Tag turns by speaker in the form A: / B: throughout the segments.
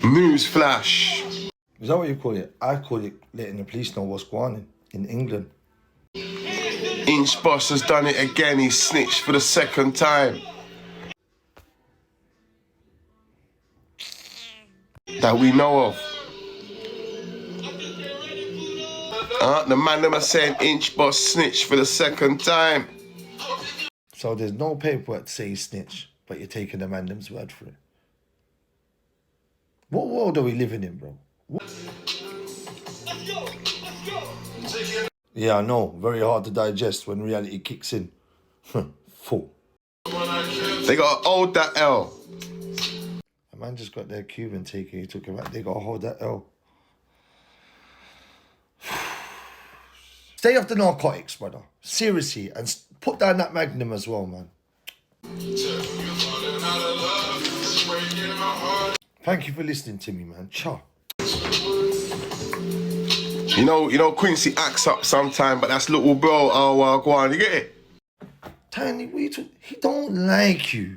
A: News flash.
B: Is that what you call it? I call it letting the police know what's going on in England.
A: Inch Boss has done it again. He snitched for the second time. That we know of. The man them are saying Inch Boss snitched for the second time.
B: So there's no paperwork to say he snitch, but you're taking the man's word for it. What world are we living in, bro? Yeah, I know. Very hard to digest when reality kicks in. Full.
A: They gotta hold that L.
B: A man just got their Cuban taken. He took him out. They gotta hold that L. Stay off the narcotics, brother. Seriously. And put down that Magnum as well, man. Thank you for listening to me, man. Cha.
A: You know, Quincy acts up sometime, but that's little bro. Go on, you get it?
B: Tiny, he don't like you.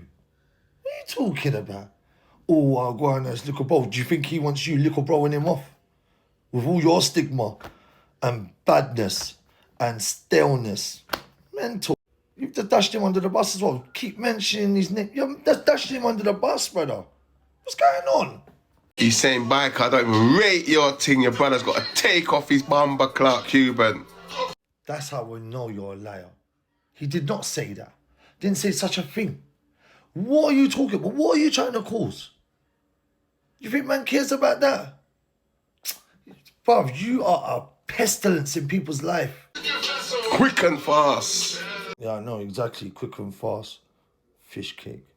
B: What are you talking about? Go on, that's little bro. Do you think he wants you little broing him off? With all your stigma and badness and staleness. Mental. You've just dashed him under the bus as well. Keep mentioning his name. You've just dashed him under the bus, brother. What's going on?
A: He's saying, Bike, I don't even rate your thing. Your brother's got to take off his bomber Clark Cuban.
B: That's how we know you're a liar. He did not say that. Didn't say such a thing. What are you talking about? What are you trying to cause? You think man cares about that? Bruv, you are a pestilence in people's life.
A: Quick and fast.
B: Yeah, I know, exactly. Quick and fast. Fish cake.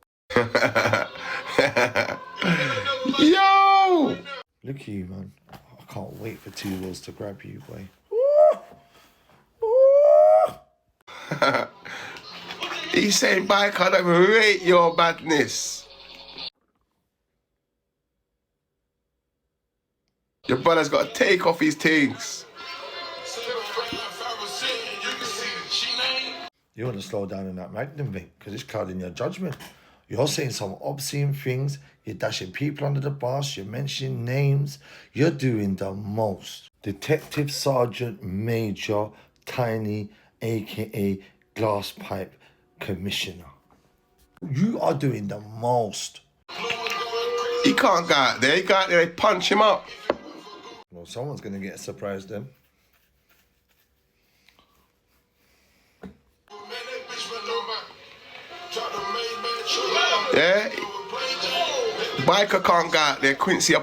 A: Yo!
B: Look at you, man. I can't wait for Two Wheels to grab you, boy.
A: He's saying, Bike, I don't even rate your badness. Your brother's got to take off his things.
B: You want to slow down in that Magnum, Vic, because it's clouding your judgment. You're saying some obscene things. You're dashing people under the bus. You're mentioning names. You're doing the most. Detective Sergeant Major Tiny, a.k.a. Glasspipe Commissioner. You are doing the most.
A: He can't go out there. He go out there, they punch him up.
B: Well, someone's going to get a surprise then.
A: Yeah? Biker can't go out there. Quincy